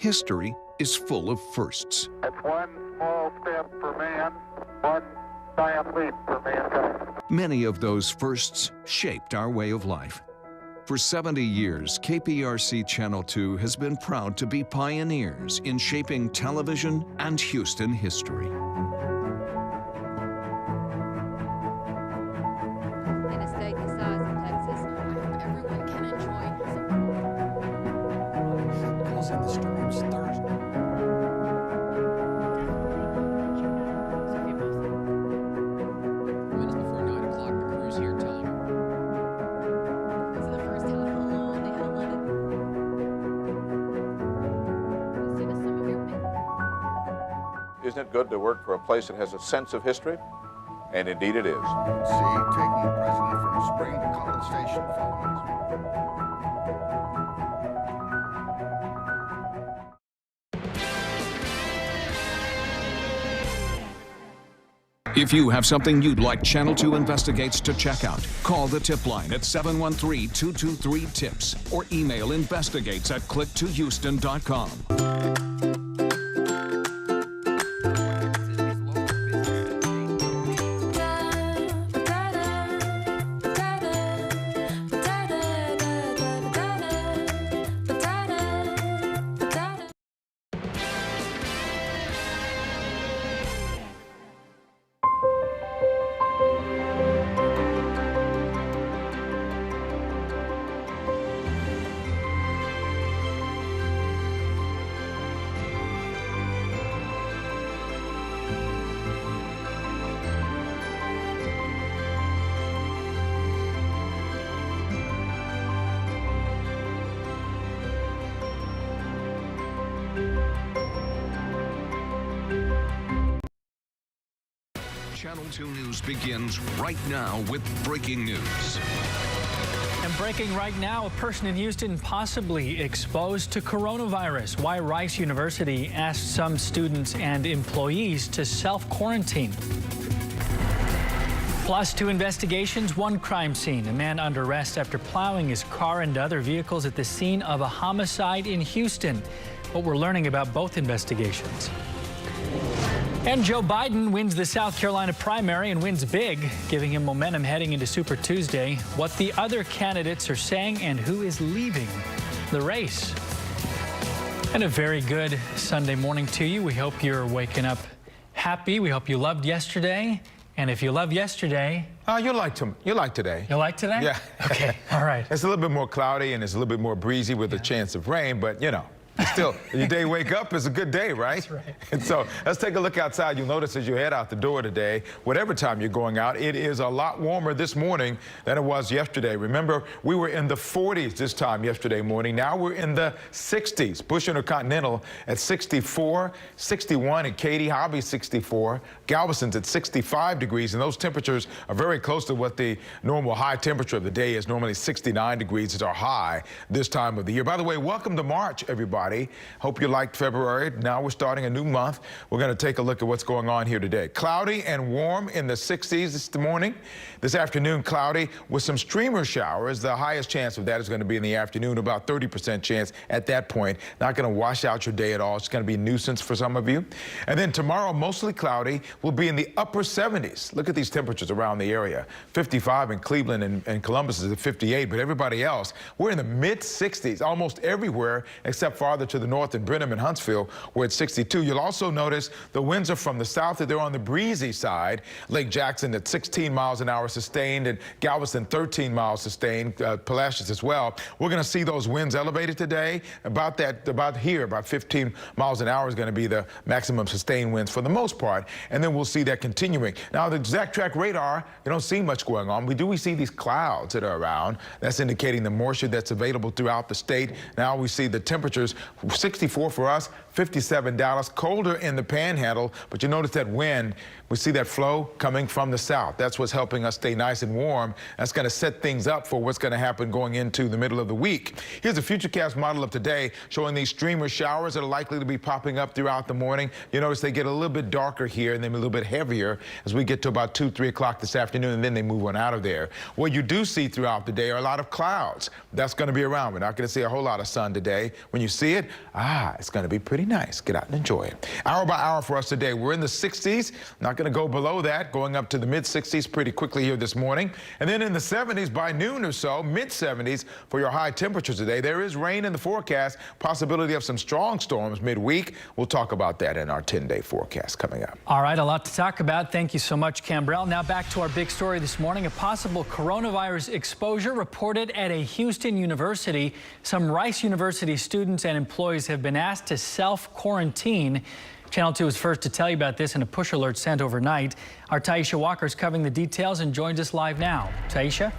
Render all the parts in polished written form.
history is full of firsts. It's one small step for man, one giant leap for mankind. Many of those firsts shaped our way of life. For 70 years, KPRC Channel 2 has been proud to be pioneers in shaping television and Houston history. Lena steak the size of Texas. Everyone can enjoy. Calls in the storms Thursday. Minutes before 9 o'clock, the crew's here telling her. This is the first time in a long they had 11. As soon as some of your Isn't it good to work for a place that has a sense of history? And indeed it is. See, taking the president from Spring to College Station following. If you have something you'd like Channel 2 Investigates to check out, call the tip line at 713-223-TIPS or email investigates@click2houston.com. Channel 2 News begins right now with breaking news. And breaking right now, a person in Houston possibly exposed to coronavirus. Why Rice University asked some students and employees to self-quarantine. Plus, 2 investigations, 1 crime scene. A man under arrest after plowing his car into other vehicles at the scene of a homicide in Houston. What we're learning about both investigations. And Joe Biden wins the South Carolina primary and wins big, giving him momentum heading into Super Tuesday. What the other candidates are saying and who is leaving the race. And a very good Sunday morning to you. We hope you're waking up happy. We hope you loved yesterday. And if you love yesterday... You like today. You like today? Yeah. Okay, all right. It's a little bit more cloudy and it's a little bit more breezy with a chance of rain, but you know. Still, your day wake up is a good day, right? That's right. And so let's take a look outside. You'll notice as you head out the door today, whatever time you're going out, it is a lot warmer this morning than it was yesterday. Remember, we were in the 40s this time yesterday morning. Now we're in the 60s. Bush Intercontinental at 64, 61 at Katy, Hobby 64, Galveston's at 65 degrees, and those temperatures are very close to what the normal high temperature of the day is. Normally 69 degrees is our high this time of the year. By the way, welcome to March, everybody. Hope you liked February. Now we're starting a new month. We're going to take a look at what's going on here today. Cloudy and warm in the 60s this morning. This afternoon, cloudy with some streamer showers. The highest chance of that is going to be in the afternoon, about 30% chance at that point. Not going to wash out your day at all. It's going to be a nuisance for some of you. And then tomorrow, mostly cloudy, will be in the upper 70s. Look at these temperatures around the area. 55 in Cleveland and Columbus is at 58, but everybody else, we're in the mid 60s almost everywhere except farther to the north in Brenham and Huntsville, we're at 62. You'll also notice the winds are from the south. They're on the breezy side. Lake Jackson at 16 miles an hour sustained, and Galveston 13 miles sustained, Palacios as well. We're going to see those winds elevated today. About 15 miles an hour is going to be the maximum sustained winds for the most part, and then we'll see that continuing. Now, the exact track radar, you don't see much going on. We see these clouds that are around. That's indicating the moisture that's available throughout the state. Now we see the temperatures 64 for us, 57 Dallas, colder in the panhandle, but you notice that wind, we see that flow coming from the south. That's what's helping us stay nice and warm. That's going to set things up for what's going to happen going into the middle of the week. Here's a Futurecast model of today showing these streamer showers that are likely to be popping up throughout the morning. You notice they get a little bit darker here and then a little bit heavier as we get to about 2, 3 o'clock this afternoon, and then they move on out of there. What you do see throughout the day are a lot of clouds. That's going to be around. We're not going to see a whole lot of sun today. When you see see it, it's going to be pretty nice. Get out and enjoy it. Hour by hour for us today. We're in the 60s, not going to go below that, going up to the mid-60s pretty quickly here this morning. And then in the 70s by noon or so, mid-70s for your high temperatures today. There is rain in the forecast, possibility of some strong storms midweek. We'll talk about that in our 10-day forecast coming up. All right, a lot to talk about. Thank you so much, Cambrell. Now back to our big story this morning. A possible coronavirus exposure reported at a Houston university. Some Rice University students and employees have been asked to self-quarantine. Channel 2 was first to tell you about this in a push alert sent overnight. Our Taisha Walker is covering the details and joins us live now. Taisha?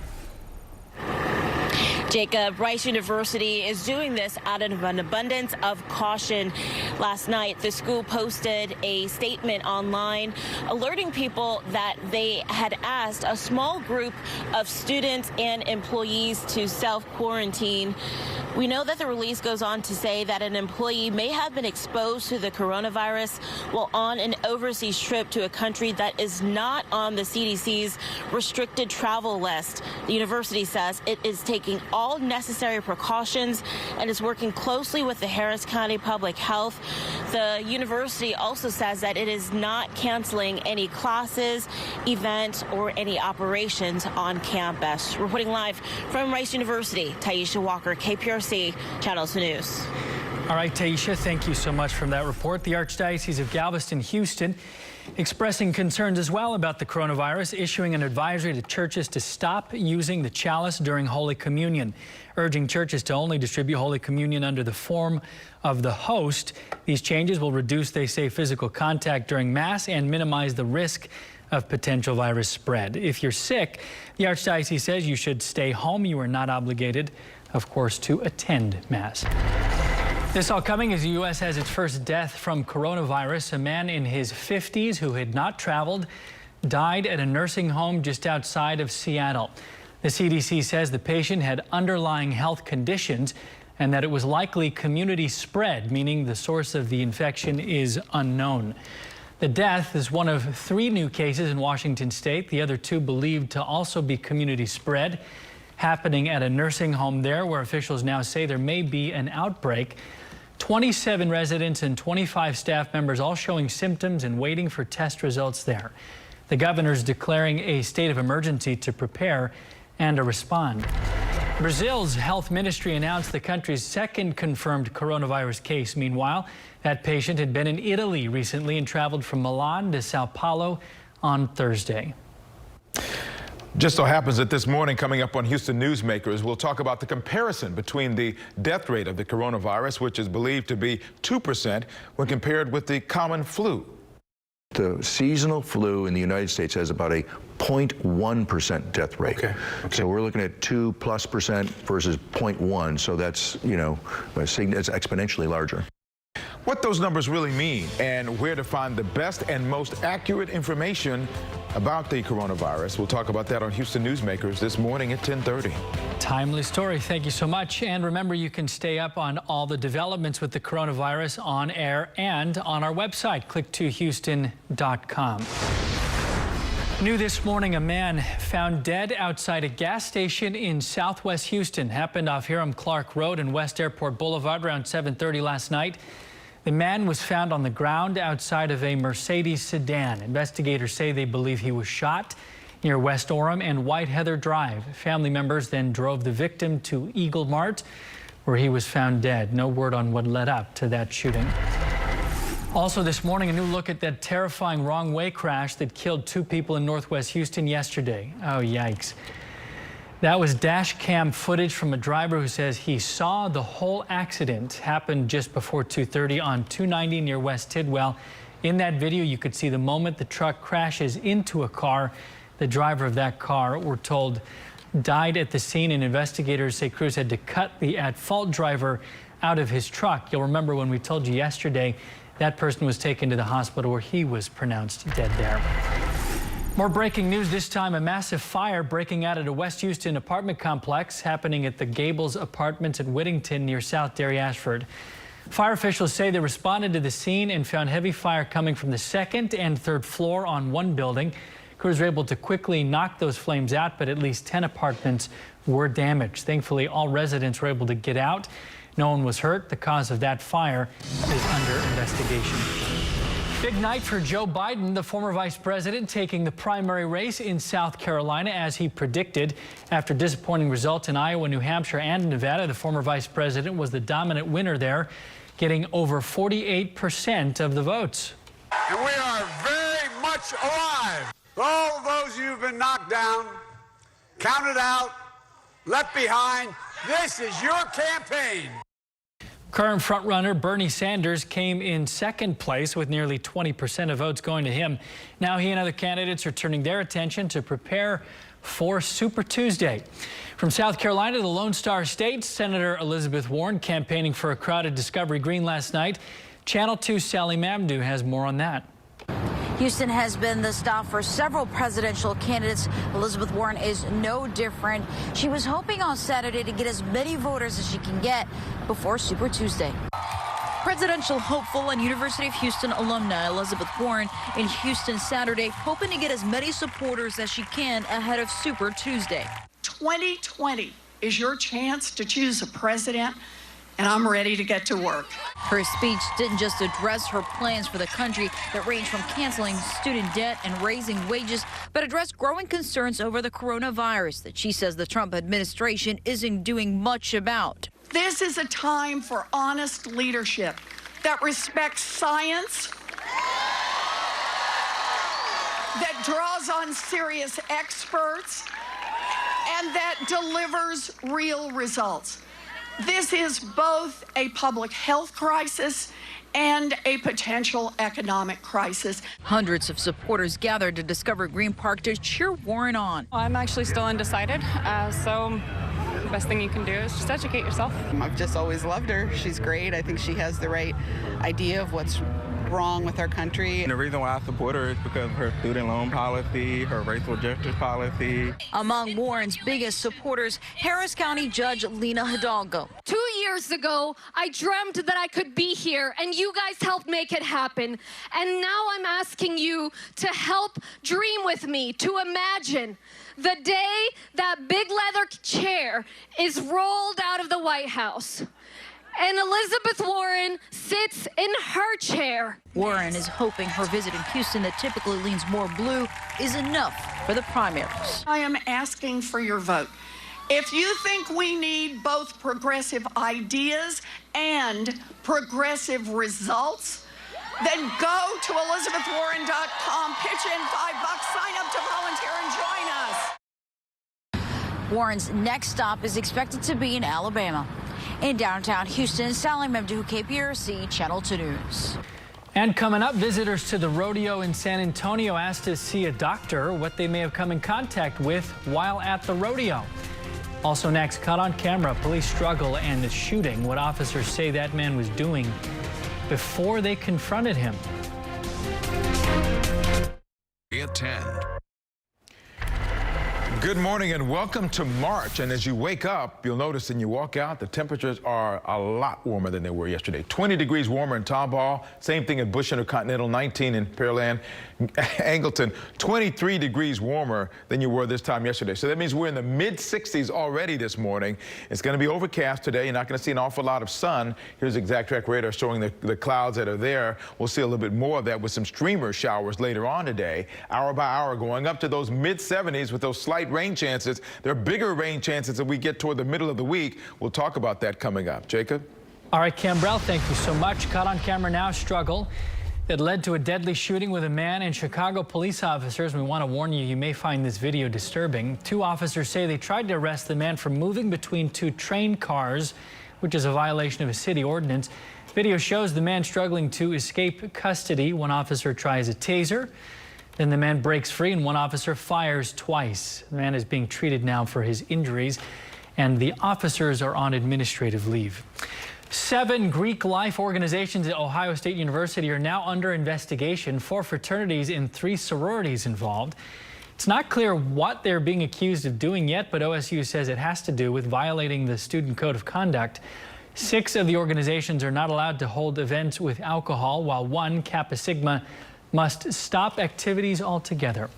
Jacob, Rice University is doing this out of an abundance of caution. Last night, the school posted a statement online alerting people that they had asked a small group of students and employees to self-quarantine. We know that the release goes on to say that an employee may have been exposed to the coronavirus while on an overseas trip to a country that is not on the CDC's restricted travel list. The university says it is taking all necessary precautions and is working closely with the Harris County Public Health. The university also says that it is not canceling any classes, events, or any operations on campus. Reporting live from Rice University, Taisha Walker, KPRC, Channel 2 News. All right, Taisha, thank you so much for that report. The Archdiocese of Galveston, Houston, expressing concerns as well about the coronavirus, issuing an advisory to churches to stop using the chalice during Holy Communion, urging churches to only distribute Holy Communion under the form of the host. These changes will reduce, they say, physical contact during Mass and minimize the risk of potential virus spread. If you're sick, the Archdiocese says you should stay home. You are not obligated, of course, to attend Mass. This all coming as the U.S. has its first death from coronavirus. A man in his 50s who had not traveled died at a nursing home just outside of Seattle. The CDC says the patient had underlying health conditions and that it was likely community spread, meaning the source of the infection is unknown. The death is one of 3 new cases in Washington state. The other 2 believed to also be community spread, happening at a nursing home there where officials now say there may be an outbreak. 27 residents and 25 staff members all showing symptoms and waiting for test results there. The governor's declaring a state of emergency to prepare and to respond. Brazil's health ministry announced the country's second confirmed coronavirus case. Meanwhile, that patient had been in Italy recently and traveled from Milan to Sao Paulo on Thursday. Just so happens that this morning, coming up on Houston Newsmakers, we'll talk about the comparison between the death rate of the coronavirus, which is believed to be 2%, when compared with the common flu. The seasonal flu in the United States has about a 0.1% death rate. Okay. So we're looking at 2+% versus 0.1. So that's, it's exponentially larger. What those numbers really mean and where to find the best and most accurate information about the coronavirus. We'll talk about that on Houston Newsmakers this morning at 10:30. Timely story. Thank you so much. And remember, you can stay up on all the developments with the coronavirus on air and on our website, click2houston.com. New this morning, a man found dead outside a gas station in southwest Houston. Happened off Hiram Clark Road and West Airport Boulevard around 7:30 last night. The man was found on the ground outside of a Mercedes sedan. Investigators say they believe he was shot near West Orem and White Heather Drive. Family members then drove the victim to Eagle Mart, where he was found dead. No word on what led up to that shooting. Also this morning, a new look at that terrifying wrong-way crash that killed 2 people in northwest Houston yesterday. Oh, yikes. That was dash cam footage from a driver who says he saw the whole accident happen just before 2:30 on 290 near West Tidwell. In that video, you could see the moment the truck crashes into a car. The driver of that car, we're told, died at the scene, and investigators say crews had to cut the at-fault driver out of his truck. You'll remember when we told you yesterday that person was taken to the hospital where he was pronounced dead there. More breaking news, this time a massive fire breaking out at a West Houston apartment complex happening at the Gables Apartments at Whittington near South Dairy Ashford. Fire officials say they responded to the scene and found heavy fire coming from the 2nd and 3rd floor on one building. Crews were able to quickly knock those flames out, but at least 10 apartments were damaged. Thankfully, all residents were able to get out. No one was hurt. The cause of that fire is under investigation. Big night for Joe Biden, the former vice president, taking the primary race in South Carolina as he predicted. After disappointing results in Iowa, New Hampshire, and Nevada, the former vice president was the dominant winner there, getting over 48% of the votes. And we are very much alive. All of those who've been knocked down, counted out, left behind, this is your campaign. Current frontrunner Bernie Sanders came in second place with nearly 20% of votes going to him. Now he and other candidates are turning their attention to prepare for Super Tuesday. From South Carolina to the Lone Star State, Senator Elizabeth Warren campaigning for a crowded Discovery Green last night. Channel 2's Sally Mamdouh has more on that. Houston has been the stop for several presidential candidates. Elizabeth Warren is no different. She was hoping on Saturday to get as many voters as she can get before Super Tuesday. Presidential hopeful and University of Houston alumni Elizabeth Warren in Houston Saturday, hoping to get as many supporters as she can ahead of Super Tuesday. 2020 is your chance to choose a president, and I'm ready to get to work. Her speech didn't just address her plans for the country that range from canceling student debt and raising wages, but addressed growing concerns over the coronavirus that she says the Trump administration isn't doing much about. This is a time for honest leadership that respects science, that draws on serious experts, and that delivers real results. This is both a public health crisis and a potential economic crisis. Hundreds of supporters gathered to Discover Green Park to cheer Warren on. I'm actually still undecided, so the best thing you can do is just educate yourself. I've just always loved her. She's great. I think she has the right idea of what's wrong with our country. And the reason why I support her is because of her student loan policy, her racial justice policy. Among Warren's biggest supporters, Harris County Judge Lena Hidalgo. 2 years ago, I dreamt that I could be here, and you guys helped make it happen. And now I'm asking you to help dream with me, to imagine the day that big leather chair is rolled out of the White House and Elizabeth Warren sits in her chair. Warren is hoping her visit in Houston that typically leans more blue is enough for the primaries. I am asking for your vote. If you think we need both progressive ideas and progressive results, then go to ElizabethWarren.com, pitch in $5, sign up to volunteer, and join us. Warren's next stop is expected to be in Alabama. In downtown Houston, Sally Mamdouh, KPRC, Channel 2 News. And coming up, visitors to the rodeo in San Antonio asked to see a doctor, what they may have come in contact with while at the rodeo. Also next, caught on camera, police struggle and the shooting, what officers say that man was doing before they confronted him. At 10. Good morning and welcome to March. And as you wake up, you'll notice and you walk out, the temperatures are a lot warmer than they were yesterday. 20 degrees warmer in Tomball. Same thing in Bush Intercontinental, 19 in Pearland. Angleton, 23 degrees warmer than you were this time yesterday. So that means we're in the mid-60s already this morning. It's going to be overcast today. You're not going to see an awful lot of sun. Here's Exact Track radar showing the clouds that are there. We'll see a little bit more of that with some streamer showers later on today. Hour by hour going up to those mid-70s with those slight rain chances. There are bigger rain chances as we get toward the middle of the week. We'll talk about that coming up. Jacob? All right, Cambrell, thank you so much. Caught on camera now, struggle that led to a deadly shooting with a man and Chicago police officers. We want to warn you, you may find this video disturbing. Two officers say they tried to arrest the man for moving between two train cars, which is a violation of a city ordinance. Video shows the man struggling to escape custody. One officer tries a taser. Then the man breaks free and one officer fires twice. The man is being treated now for his injuries and the officers are on administrative leave. 7 Greek life organizations at Ohio State University are now under investigation. 4 fraternities and 3 sororities involved. It's not clear what they're being accused of doing yet, but OSU says it has to do with violating the student code of conduct. 6 of the organizations are not allowed to hold events with alcohol, while 1, Kappa Sigma, must stop activities altogether.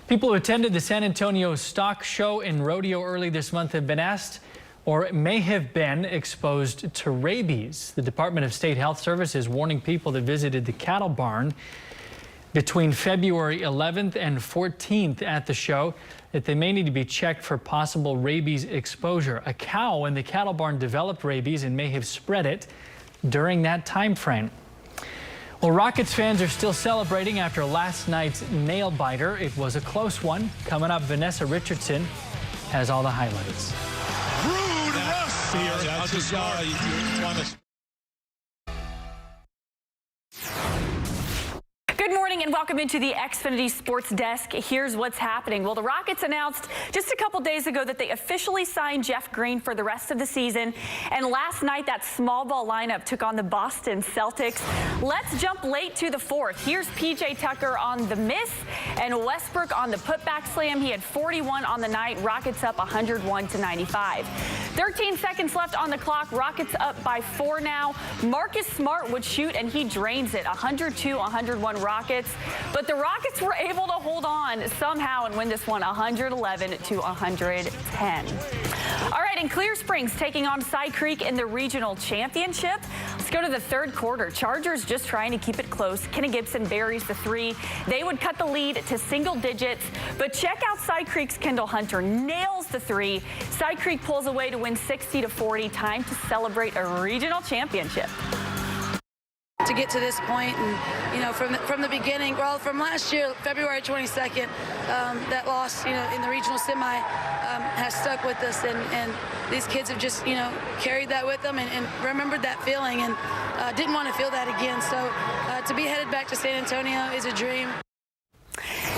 People who attended the San Antonio Stock Show and Rodeo early this month have been asked or may have been exposed to rabies. The Department of State Health Services warning people that visited the cattle barn between February 11th and 14th at the show that they may need to be checked for possible rabies exposure. A cow in the cattle barn developed rabies and may have spread it during that time frame. Well, Rockets fans are still celebrating after last night's nail biter. It was a close one. Coming up, Vanessa Richardson has all the highlights. Rude rush here. I'll just Good morning and welcome into the Xfinity Sports Desk. Here's what's happening. Well, the Rockets announced just a couple days ago that they officially signed Jeff Green for the rest of the season. And last night, that small ball lineup took on the Boston Celtics. Let's jump late to the fourth. Here's PJ Tucker on the miss and Westbrook on the putback slam. He had 41 on the night. Rockets up 101-95. 13 seconds left on the clock. Rockets up by 4 now. Marcus Smart would shoot and he drains it. 102-101 Rockets, but the Rockets were able to hold on somehow and win this one 111-110. All right, and Clear Springs taking on Cy Creek in the regional championship. Let's go to the third quarter. Chargers just trying to keep it close. Kenny Gibson buries the 3. They would cut the lead to single digits, but check out Cy Creek's Kendall Hunter nails the 3. Cy Creek pulls away to win 60-40. Time to celebrate a regional championship. To get to this point, and from the beginning, well, from last year, February 22nd, that loss, in the regional semi, has stuck with us, and these kids have just, carried that with them and remembered that feeling, and didn't want to feel that again. So to be headed back to San Antonio is a dream.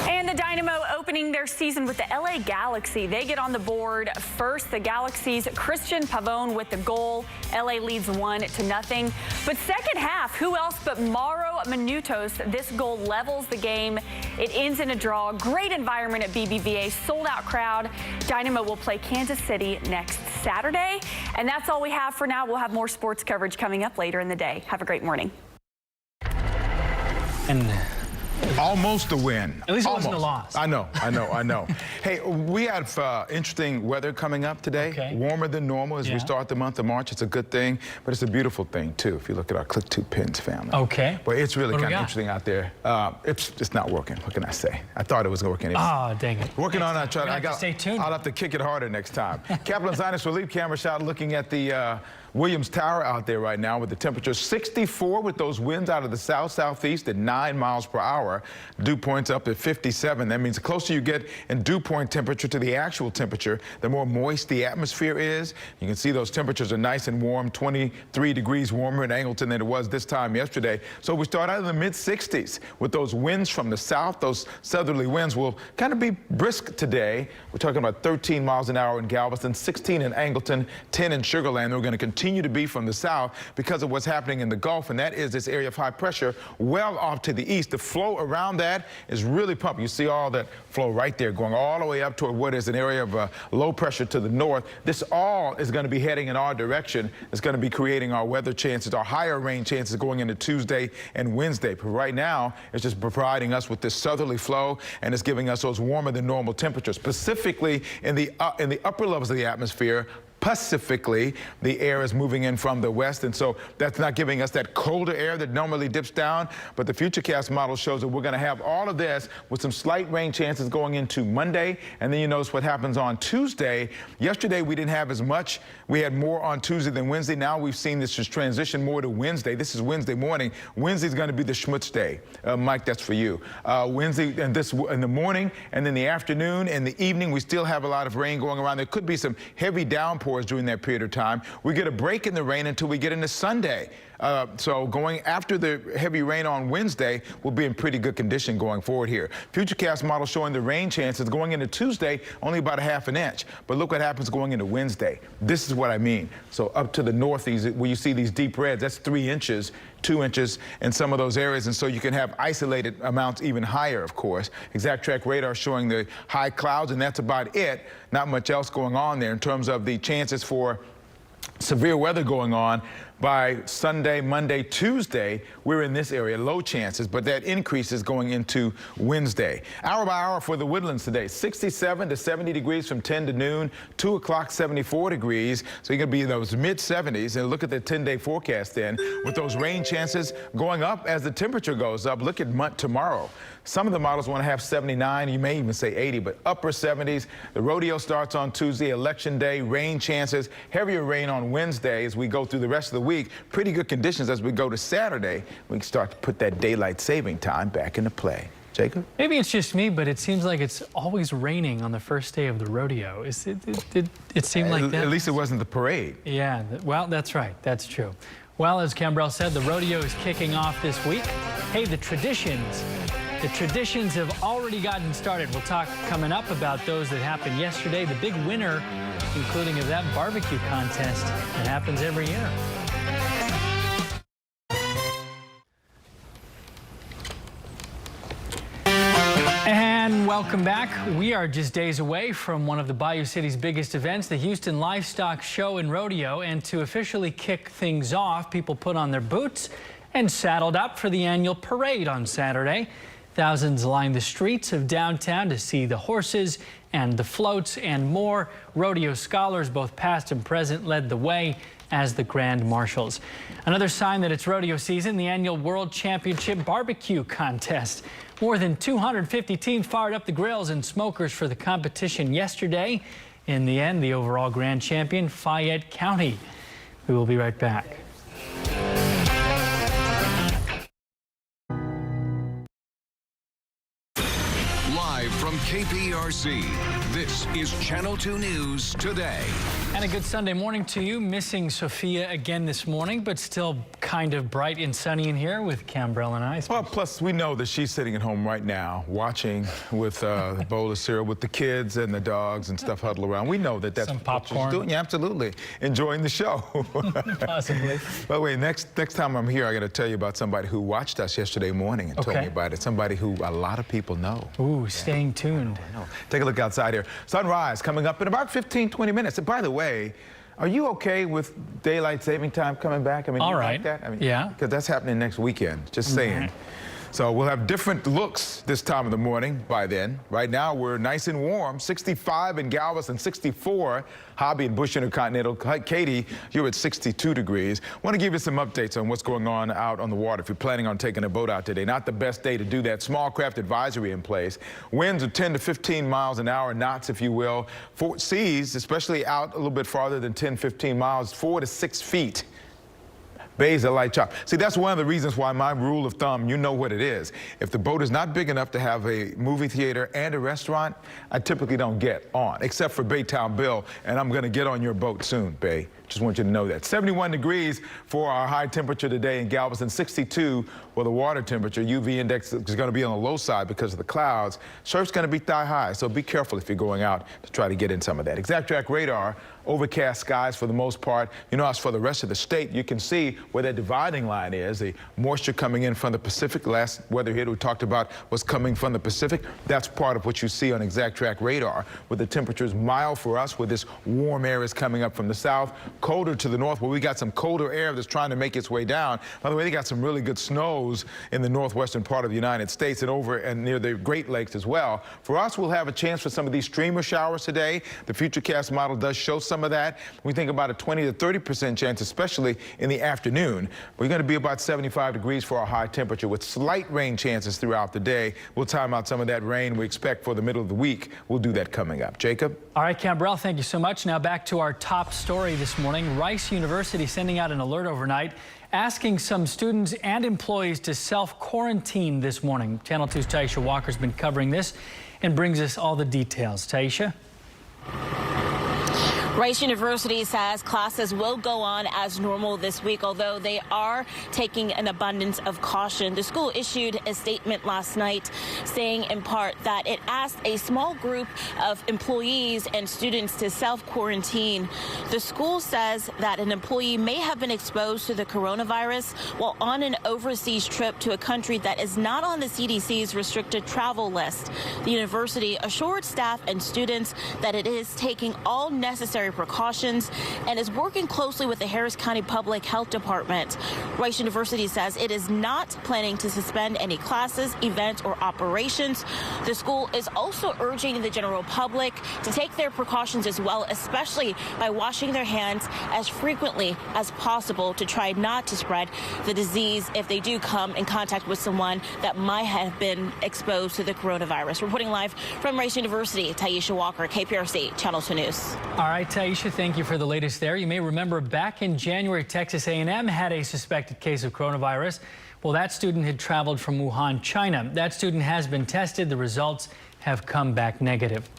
And the Dynamo opening their season with the LA Galaxy. They get on the board first. The Galaxy's Christian Pavone with the goal. LA leads 1-0. But second half, who else but Mauro Minutos? This goal levels the game. It ends in a draw. Great environment at BBVA. Sold out crowd. Dynamo will play Kansas City next Saturday. And that's all we have for now. We'll have more sports coverage coming up later in the day. Have a great morning. And almost a win. At least it wasn't a loss. I know. Hey, we have interesting weather coming up today. Okay. Warmer than normal as we start the month of March. It's a good thing, but it's a beautiful thing, too, if you look at our Click 2 Pins family. Okay. But it's really kind of interesting out there. It's not working. What can I say? I thought it was working. Oh, dang it. Working on it. Stay tuned. I'll have to kick it harder next time. Kaplan Zionist relief camera shot looking at the Williams Tower out there right now with the temperature 64 with those winds out of the southeast at 9 miles per hour. Dew points up at 57. That means the closer you get in dew point temperature to the actual temperature, the more moist the atmosphere is. You can see those temperatures are nice and warm, 23 degrees warmer in Angleton than it was this time yesterday. So we start out in the mid-60s with those winds from the south. Those southerly winds will kind of be brisk today. We're talking about 13 miles an hour in Galveston, 16 in Angleton, 10 in Sugar Land. They're going to continue to be from the south because of what's happening in the Gulf, and that is this area of high pressure well off to the east. The flow around that is really pumping. You see all that flow right there going all the way up toward what is an area of low pressure to the north. This all is going to be heading in our direction. It's going to be creating our weather chances, our higher rain chances going into Tuesday and Wednesday. But right now, it's just providing us with this southerly flow, and it's giving us those warmer than normal temperatures, specifically in the upper levels of the atmosphere. Pacifically, the air is moving in from the west, and so that's not giving us that colder air that normally dips down. But the Futurecast model shows that we're going to have all of this with some slight rain chances going into Monday, and then you notice what happens on Tuesday. Yesterday, we didn't have as much. We had more on Tuesday than Wednesday. Now we've seen this just transition more to Wednesday. This is Wednesday morning. Wednesday's going to be the schmutz day. Mike, that's for you. Wednesday and this in the morning, and then the afternoon and the evening, we still have a lot of rain going around. There could be some heavy downpours during that period of time. We get a break in the rain until we get into Sunday. So going after the heavy rain on Wednesday, we'll be in pretty good condition going forward here. Futurecast model showing the rain chances going into Tuesday, only about a ½ inch. But look what happens going into Wednesday. This is what I mean. So up to the northeast, where you see these deep reds, that's 3 inches, 2 inches in some of those areas. And so you can have isolated amounts even higher, of course. Exact track radar showing the high clouds, and that's about it. Not much else going on there in terms of the chances for severe weather going on. By Sunday, Monday, Tuesday, we're in this area, low chances, but that increases going into Wednesday. Hour by hour for the Woodlands today, 67 to 70 degrees from 10 to noon, 2 o'clock, 74 degrees. So you're going to be in those mid-70s. And look at the 10-day forecast then, with those rain chances going up as the temperature goes up. Look at tomorrow. Some of the models want to have 79, you may even say 80, but upper 70s. The rodeo starts on Tuesday, election day, rain chances, heavier rain on Wednesday as we go through the rest of the week. Pretty good conditions as we go to Saturday. We can start to put that daylight saving time back into play. Jacob? Maybe it's just me, but it seems like it's always raining on the first day of the rodeo. It seemed like that. At least it wasn't the parade. Yeah, well, that's right. That's true. Well, as Cambrell said, the rodeo is kicking off this week. Hey, the traditions have already gotten started. We'll talk coming up about those that happened yesterday. The big winner, including of that barbecue contest that happens every year. And welcome back. We are just days away from one of the Bayou City's biggest events, the Euston Livestock Show and Rodeo. And to officially kick things off, people put on their boots and saddled up for the annual parade on Saturday. Thousands lined the streets of downtown to see the horses and the floats and more. Rodeo scholars, both past and present, led the way as the grand marshals. Another sign that it's rodeo season, the annual World Championship Barbecue Contest. More than 250 teams fired up the grills and smokers for the competition yesterday. In the end, the overall grand champion, Fayette County. We will be right back. Live from KPRC, this is Channel 2 News Today. And a good Sunday morning to you. Missing Sophia again this morning, but still kind of bright and sunny in here with Cambrell and I. Well, plus we know that she's sitting at home right now watching with a bowl of cereal with the kids and the dogs and stuff huddled around. We know that that's some popcorn. What she's doing. Yeah, absolutely. Enjoying the show. Possibly. By the way, next time I'm here, I got to tell you about somebody who watched us yesterday morning and told me about it. Somebody who a lot of people know. Ooh, staying tuned. I know. Take a look outside here. Sunrise coming up in about 15, 20 minutes. And by the way, are you okay with daylight saving time coming back? I mean, all you right. Like that? I mean, yeah. Because that's happening next weekend. Just saying. So we'll have different looks this time of the morning by then. Right now, we're nice and warm. 65 in Galveston, 64. Hobby and Bush Intercontinental. Katie, you're at 62 degrees. Want to give you some updates on what's going on out on the water if you're planning on taking a boat out today. Not the best day to do that. Small craft advisory in place. Winds are 10 to 15 miles an hour, knots, if you will. Seas, especially out a little bit farther than 10, 15 miles, 4 to 6 feet. Bays are light chop. See, that's one of the reasons why my rule of thumb, you know what it is. If the boat is not big enough to have a movie theater and a restaurant, I typically don't get on, except for Baytown Bill, and I'm going to get on your boat soon, Bay. Just want you to know that. 71 degrees for our high temperature today in Galveston, 62 for the water temperature. UV index is going to be on the low side because of the clouds. Surf's going to be thigh high, so be careful if you're going out to try to get in some of that. Exact track radar, overcast skies for the most part. You know, as for the rest of the state, you can see where that dividing line is. The moisture coming in from the Pacific. Last weather here we talked about was coming from the Pacific. That's part of what you see on exact track radar, with the temperatures mild for us, where this warm air is coming up from the south. Colder to the north, where we got some colder air that's trying to make its way down. By the way, they got some really good snows in the northwestern part of the United States and over and near the Great Lakes as well. For us, we'll have a chance for some of these streamer showers today. The Futurecast model does show some of that. We think about a 20 to 30% chance, especially in the afternoon. We're going to be about 75 degrees for our high temperature with slight rain chances throughout the day. We'll time out some of that rain we expect for the middle of the week. We'll do that coming up. Jacob? All right, Cambrell, thank you so much. Now back to our top story this morning. Rice University sending out an alert overnight, asking some students and employees to self-quarantine this morning. Channel 2's Taisha Walker's been covering this and brings us all the details. Taisha? Rice University says classes will go on as normal this week, although they are taking an abundance of caution. The school issued a statement last night saying in part that it asked a small group of employees and students to self-quarantine. The school says that an employee may have been exposed to the coronavirus while on an overseas trip to a country that is not on the CDC's restricted travel list. The university assured staff and students that it is taking all necessary necessary precautions and is working closely with the Harris County Public Health Department. Rice University says it is not planning to suspend any classes, events, or operations. The school is also urging the general public to take their precautions as well, especially by washing their hands as frequently as possible to try not to spread the disease if they do come in contact with someone that might have been exposed to the coronavirus. Reporting live from Rice University, Taisha Walker, KPRC, Channel 2 News. All right, Taisha, thank you for the latest there. You may remember back in January, Texas A&M had a suspected case of coronavirus. Well, that student had traveled from Wuhan, China. That student has been tested. The results have come back negative.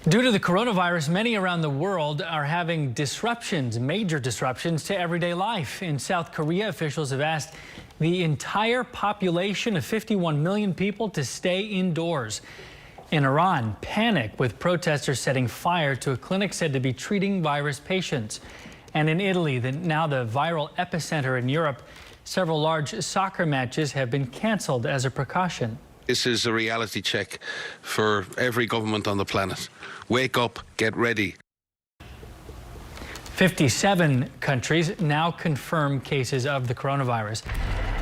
Due to the coronavirus, many around the world are having disruptions, major disruptions to everyday life. In South Korea, officials have asked the entire population of 51 million people to stay indoors. In Iran, panic with protesters setting fire to a clinic said to be treating virus patients. And in Italy, now the viral epicenter in Europe, several large soccer matches have been canceled as a precaution. This is a reality check for every government on the planet. Wake up, get ready. 57 countries now confirm cases of the coronavirus.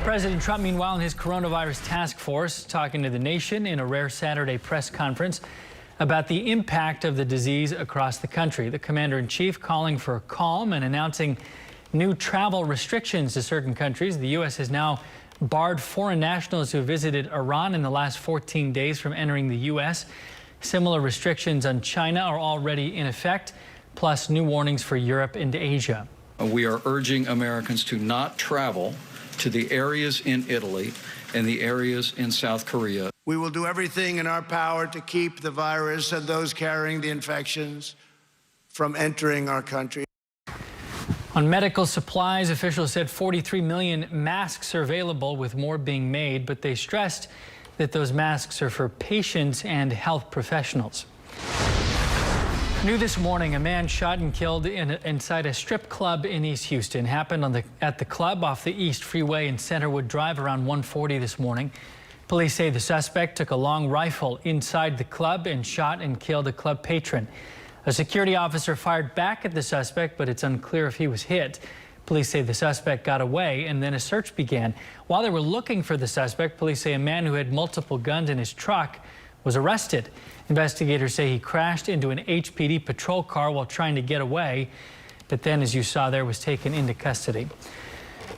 President Trump, meanwhile, in his coronavirus task force, talking to the nation in a rare Saturday press conference about the impact of the disease across the country. The commander-in-chief calling for calm and announcing new travel restrictions to certain countries. The U.S. has now barred foreign nationals who visited Iran in the last 14 days from entering the U.S. Similar restrictions on China are already in effect, plus new warnings for Europe and Asia. We are urging Americans to not travel to the areas in Italy and the areas in South Korea. We will do everything in our power to keep the virus and those carrying the infections from entering our country. On medical supplies, officials said 43 million masks are available, with more being made, but they stressed that those masks are for patients and health professionals. New this morning, a man shot and killed inside a strip club in East Houston. Happened at the club off the East Freeway in Centerwood Drive around 1:40 this morning. Police say the suspect took a long rifle inside the club and shot and killed a club patron. A security officer fired back at the suspect, but it's unclear if he was hit. Police say the suspect got away and then a search began. While they were looking for the suspect, police say a man who had multiple guns in his truck was arrested. Investigators say he crashed into an HPD patrol car while trying to get away, but then, as you saw there, was taken into custody.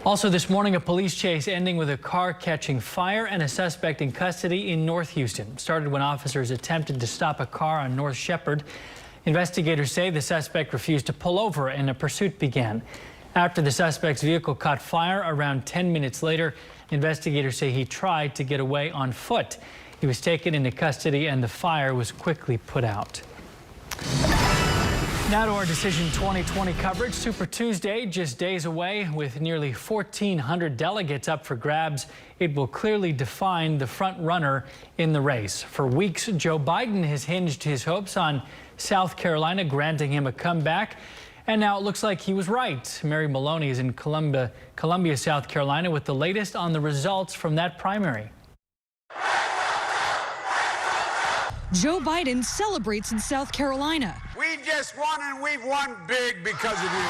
Also this morning, a police chase ending with a car catching fire and a suspect in custody in North Houston. Started when officers attempted to stop a car on North Shepherd. Investigators say the suspect refused to pull over and a pursuit began. After the suspect's vehicle caught fire around 10 minutes later, investigators say he tried to get away on foot. He was taken into custody and the fire was quickly put out. Now to our Decision 2020 coverage. Super Tuesday, just days away, with nearly 1,400 delegates up for grabs. It will clearly define the front runner in the race. For weeks, Joe Biden has hinged his hopes on South Carolina granting him a comeback. And now it looks like he was right. Mary Maloney is in Columbia, South Carolina, with the latest on the results from that primary. Joe Biden celebrates in South Carolina. We just won, and we've won big because of you.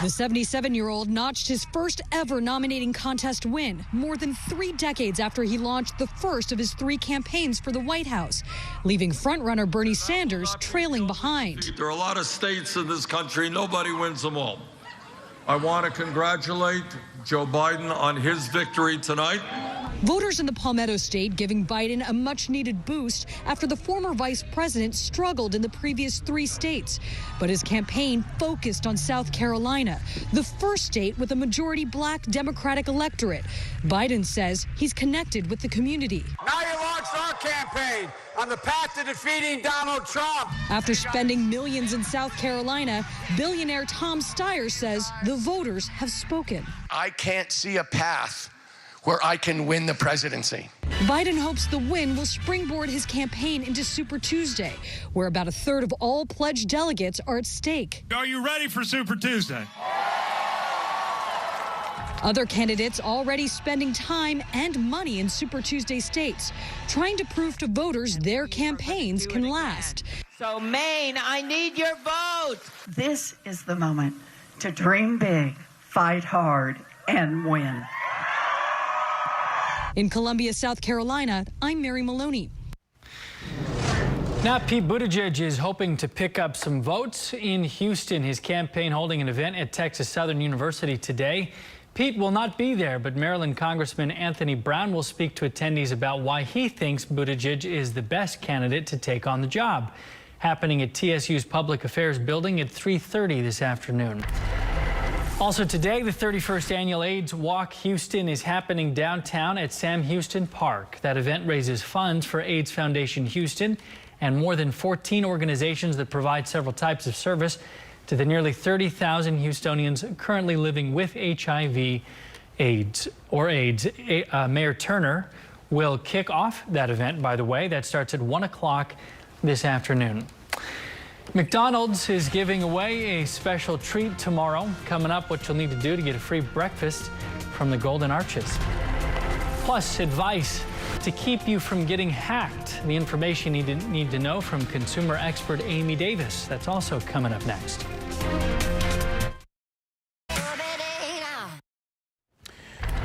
The 77-year-old notched his first ever nominating contest win, more than 3 decades after he launched the first of his 3 campaigns for the White House, leaving frontrunner Bernie Sanders trailing behind. There are a lot of states in this country, nobody wins them all. I want to congratulate Joe Biden on his victory tonight. Voters in the Palmetto State giving Biden a much-needed boost after the former vice president struggled in the previous 3 states. But his campaign focused on South Carolina, the first state with a majority black Democratic electorate. Biden says he's connected with the community. Now you launched our campaign on the path to defeating Donald Trump. After spending millions in South Carolina, billionaire Tom Steyer says the voters have spoken. I can't see a path where I can win the presidency. Biden hopes the win will springboard his campaign into Super Tuesday, where about 1/3 of all pledged delegates are at stake. Are you ready for Super Tuesday? Other candidates already spending time and money in Super Tuesday states, trying to prove to voters their campaigns can last. So, Maine, I need your vote. This is the moment to dream big, fight hard, and win. In Columbia, South Carolina, I'm Mary Maloney. Now, Pete Buttigieg is hoping to pick up some votes in Houston. His campaign holding an event at Texas Southern University today. Pete will not be there, but Maryland Congressman Anthony Brown will speak to attendees about why he thinks Buttigieg is the best candidate to take on the job. Happening at TSU's Public Affairs building at 3:30 this afternoon. Also today, the 31st Annual AIDS Walk Houston is happening downtown at Sam Houston Park. That event raises funds for AIDS Foundation Houston and more than 14 organizations that provide several types of service to the nearly 30,000 Houstonians currently living with HIV/AIDS. Mayor Turner will kick off that event, by the way. That starts at 1 o'clock this afternoon. McDonald's is giving away a special treat tomorrow. Coming up, what you'll need to do to get a free breakfast from the Golden Arches. Plus, advice to keep you from getting hacked. The information you need to know from consumer expert Amy Davis. That's also coming up next.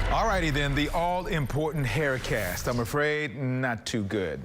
Alrighty then, the all-important hair cast. I'm afraid not too good.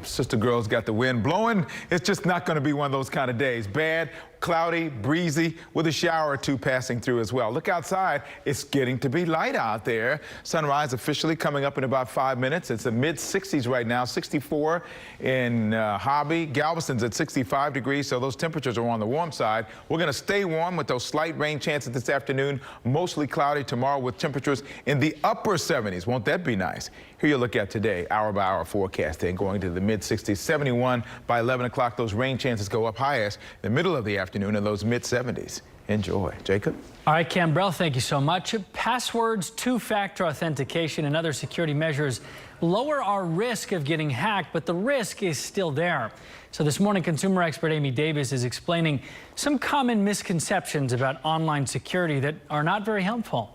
Sister Girl's got the wind blowing. It's just not going to be one of those kind of days. Bad, cloudy, breezy, with a shower or two passing through as well. Look outside. It's getting to be light out there. Sunrise officially coming up in about 5 minutes. It's the mid-60s right now, 64 in Hobby. Galveston's at 65 degrees, so those temperatures are on the warm side. We're going to stay warm with those slight rain chances this afternoon. Mostly cloudy tomorrow with temperatures in the upper 70s. Won't that be nice? Here you look at today, hour-by-hour forecasting, going to the mid-60s, 71 by 11 o'clock. Those rain chances go up highest in the middle of the afternoon in those mid-70s. Enjoy. Jacob? All right, Cambrell, thank you so much. Passwords, two-factor authentication, and other security measures lower our risk of getting hacked, but the risk is still there. So this morning, consumer expert Amy Davis is explaining some common misconceptions about online security that are not very helpful.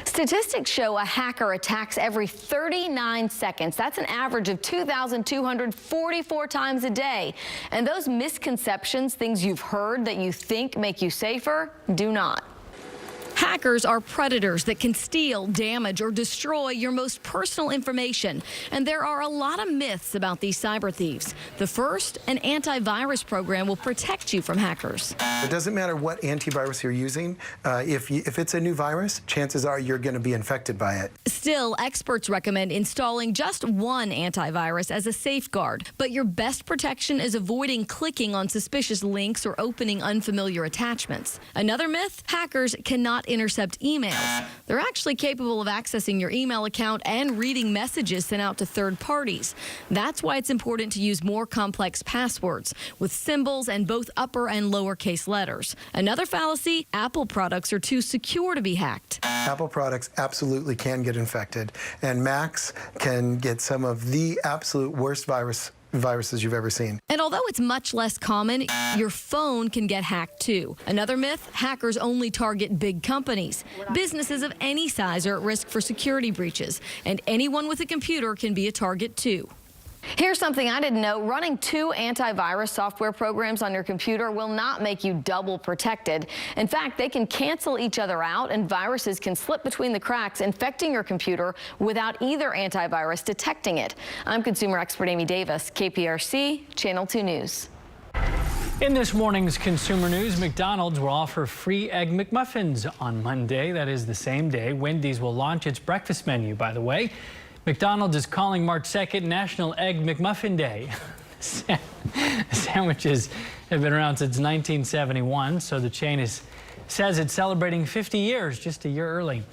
Statistics show a hacker attacks every 39 seconds. That's an average of 2,244 times a day. And those misconceptions, things you've heard that you think make you safer, do not. Hackers are predators that can steal, damage, or destroy your most personal information. And there are a lot of myths about these cyber thieves. The first, an antivirus program will protect you from hackers. It doesn't matter what antivirus you're using. If it's a new virus, chances are you're going to be infected by it. Still, experts recommend installing just one antivirus as a safeguard. But your best protection is avoiding clicking on suspicious links or opening unfamiliar attachments. Another myth, hackers cannot intercept emails. They're actually capable of accessing your email account and reading messages sent out to third parties. That's why it's important to use more complex passwords with symbols and both upper and lowercase letters. Another fallacy, Apple products are too secure to be hacked. Apple products absolutely can get infected, and Macs can get some of the absolute worst viruses you've ever seen. And although it's much less common, your phone can get hacked too. Another myth, hackers only target big companies. Businesses of any size are at risk for security breaches, and anyone with a computer can be a target too. Here's something I didn't know. Running 2 antivirus software programs on your computer will not make you double protected. In fact, they can cancel each other out, and viruses can slip between the cracks, infecting your computer without either antivirus detecting it. I'm consumer expert Amy Davis, KPRC, Channel 2 News. In this morning's consumer news, McDonald's will offer free Egg McMuffins on Monday. That is the same day Wendy's will launch its breakfast menu, by the way. McDonald's is calling March 2nd National Egg McMuffin Day. Sandwiches have been around since 1971, so the chain says it's celebrating 50 years, just a year early.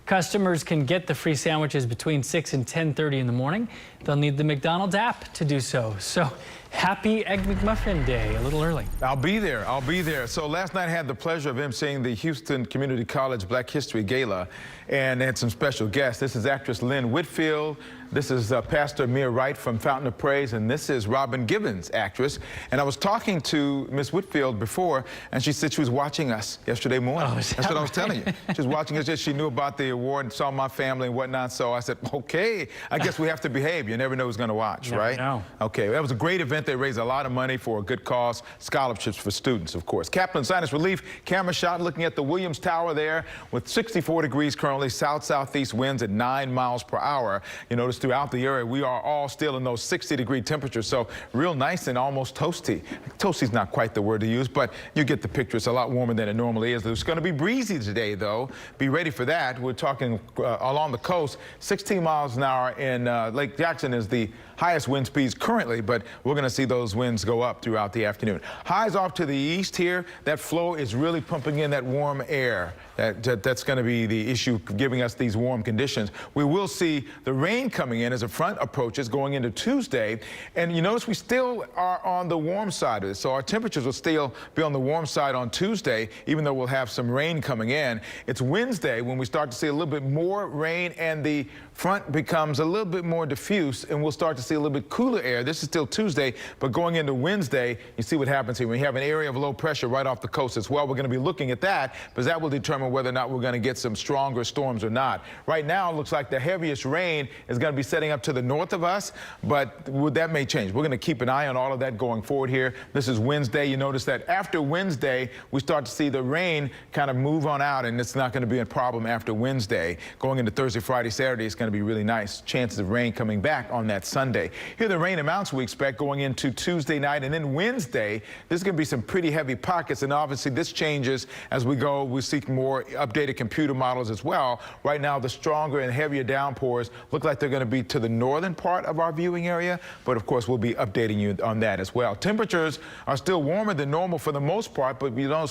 Customers can get the free sandwiches between 6 and 10:30 in the morning. They'll need the McDonald's app to do so. So happy Egg McMuffin Day, a little early. I'll be there. I'll be there. So last night I had the pleasure of emceeing the Houston Community College Black History Gala, and they had some special guests. This is actress Lynn Whitfield. This is Pastor Mia Wright from Fountain of Praise, and this is Robin Gibbons, actress. And I was talking to Miss Whitfield before, and she said she was watching us yesterday morning. Oh, that's what I was telling you. She was watching us. She knew about the award and saw my family and whatnot. So I said, okay, I guess we have to behave. You never know who's going to watch, right? No. Okay, that was a great event. event. They raise a lot of money for a good cause, scholarships for students, of course. Kaplan Sinus Relief camera shot looking at the Williams Tower there with 64 degrees currently, south-southeast winds at 9 miles per hour. You notice throughout the area, we are all still in those 60-degree temperatures, so real nice and almost toasty. Toasty's not quite the word to use, but you get the picture. It's a lot warmer than it normally is. It's going to be breezy today, though. Be ready for that. We're talking along the coast, 16 miles an hour in Lake Jackson is the highest wind speeds currently, but we're going to see those winds go up throughout the afternoon. Highs off to the east here. That flow is really pumping in that warm air. That's going to be the issue, giving us these warm conditions. We will see the rain coming in as a front approaches going into Tuesday. And you notice we still are on the warm side of this. So our temperatures will still be on the warm side on Tuesday, even though we'll have some rain coming in. It's Wednesday when we start to see a little bit more rain and the front becomes a little bit more diffuse, and we'll start to see a little bit cooler air. This is still Tuesday, but going into Wednesday, you see what happens here. We have an area of low pressure right off the coast as well. We're going to be looking at that, because that will determine whether or not we're going to get some stronger storms or not. Right now, it looks like the heaviest rain is going to be setting up to the north of us, but that may change. We're going to keep an eye on all of that going forward here. This is Wednesday. You notice that after Wednesday, we start to see the rain kind of move on out, and it's not going to be a problem after Wednesday. Going into Thursday, Friday, Saturday, it's going to be really nice. Chances of rain coming back on that Sunday. Here are the rain amounts we expect going into Tuesday night, and then Wednesday, there's going to be some pretty heavy pockets, and obviously this changes as we go. We see more updated computer models as well. Right now, the stronger and heavier downpours look like they're going to be to the northern part of our viewing area, but of course, we'll be updating you on that as well. Temperatures are still warmer than normal for the most part, but you know,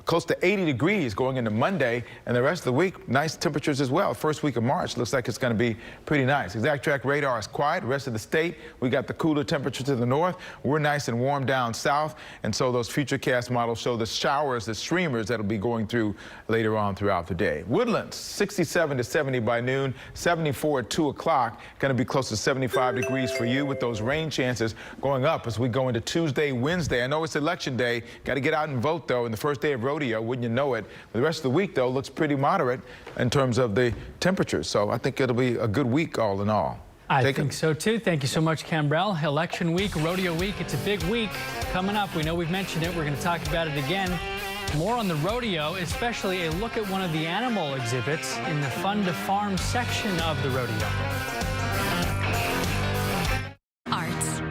close to 80 degrees going into Monday, and the rest of the week, nice temperatures as well. First week of March looks like it's going to be pretty nice. Exact track radar is quiet. The rest of the state, we got the cooler temperature to the north. We're nice and warm down south, and so those futurecast models show the showers, the streamers that'll be going through later on throughout the day. Woodlands, 67 to 70 by noon, 74 at 2 o'clock. Going to be close to 75 degrees for you, with those rain chances going up as we go into Tuesday, Wednesday. I know it's election day. Got to get out and vote, though, in the first day of rodeo, wouldn't you know it? The rest of the week, though, looks pretty moderate in terms of the temperatures. So I think it'll be a good week all in all. I think so, too. Thank you so much, Cambrell. Election week, rodeo week. It's a big week coming up. We know we've mentioned it. We're going to talk about it again. More on the rodeo, especially a look at one of the animal exhibits in the Fun to Farm section of the rodeo. Arts.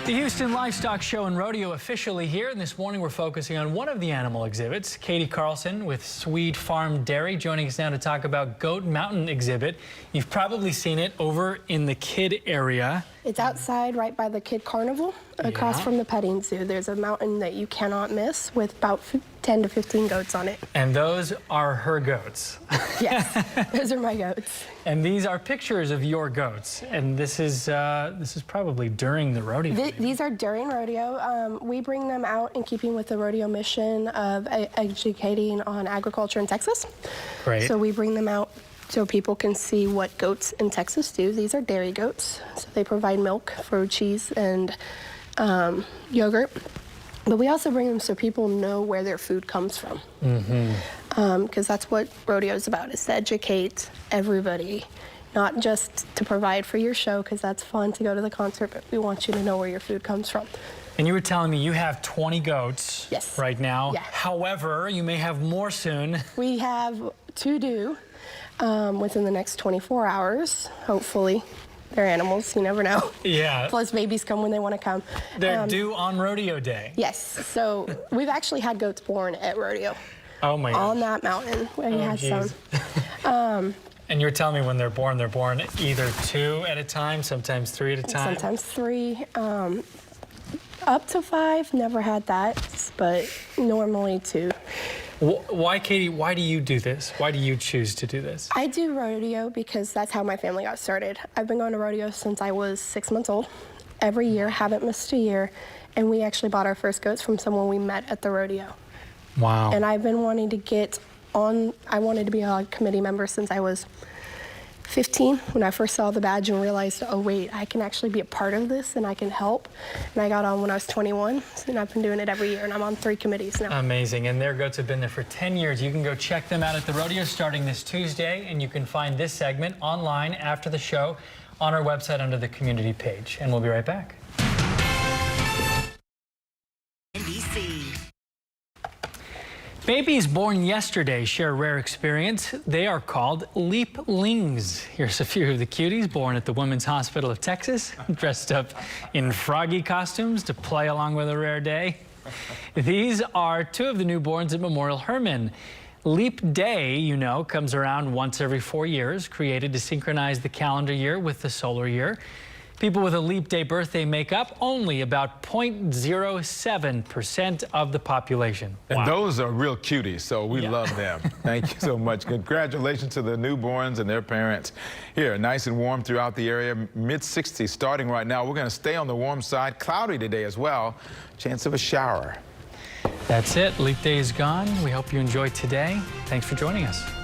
The Euston Livestock Show and Rodeo officially here, and this morning we're focusing on one of the animal exhibits. Katie Carlson with Swede Farm Dairy joining us now to talk about Goat Mountain exhibit. You've probably seen it over in the kid area. It's outside right by the kid carnival across from the petting zoo. There's a mountain that you cannot miss with about 10 to 15 goats on it. And those are her goats. Yes, those are my goats. And these are pictures of your goats. And this is probably during the rodeo. These are during rodeo. We bring them out in keeping with the rodeo mission of educating on agriculture in Texas. Great. So we bring them out so people can see what goats in Texas do. These are dairy goats, so they provide milk for cheese and yogurt. But we also bring them so people know where their food comes from. Because that's what rodeo is about, is to educate everybody, not just to provide for your show, because that's fun to go to the concert, but we want you to know where your food comes from. And you were telling me you have 20 goats right now. Yeah. However, you may have more soon. We have 2 due within the next 24 hours, hopefully. They're animals, you never know. Yeah. Plus babies come when they want to come. They're due on rodeo day. Yes, so we've actually had goats born at rodeo. Oh my gosh. On that mountain where you had some. And you're telling me when they're born either 2 at a time, sometimes 3 at a time? Sometimes 3. Up to 5, never had that, but normally 2. Why, Katie, why do you do this? Why do you choose to do this? I do rodeo because that's how my family got started. I've been going to rodeo since I was 6 months old. Every year, haven't missed a year. And we actually bought our first goats from someone we met at the rodeo. Wow. And I've been wanting to get on, I wanted to be a committee member since I was 15 when I first saw the badge and realized, oh wait, I can actually be a part of this and I can help. And I got on when I was 21, and I've been doing it every year, and I'm on 3 committees now. Amazing, and their goats have been there for 10 years. You can go check them out at the rodeo starting this Tuesday, and you can find this segment online after the show on our website under the community page. And we'll be right back. Babies born yesterday share a rare experience. They are called leaplings. Here's a few of the cuties born at the Women's Hospital of Texas, dressed up in froggy costumes to play along with a rare day. These are two of the newborns at Memorial Hermann. Leap Day, you know, comes around once every 4 years, created to synchronize the calendar year with the solar year. People with a leap day birthday make up only about 0.07% of the population. And those are real cuties, so we love them. Thank you so much. Congratulations to the newborns and their parents. Here, nice and warm throughout the area, mid-60s starting right now. We're going to stay on the warm side, cloudy today as well. Chance of a shower. That's it. Leap Day is gone. We hope you enjoyed today. Thanks for joining us.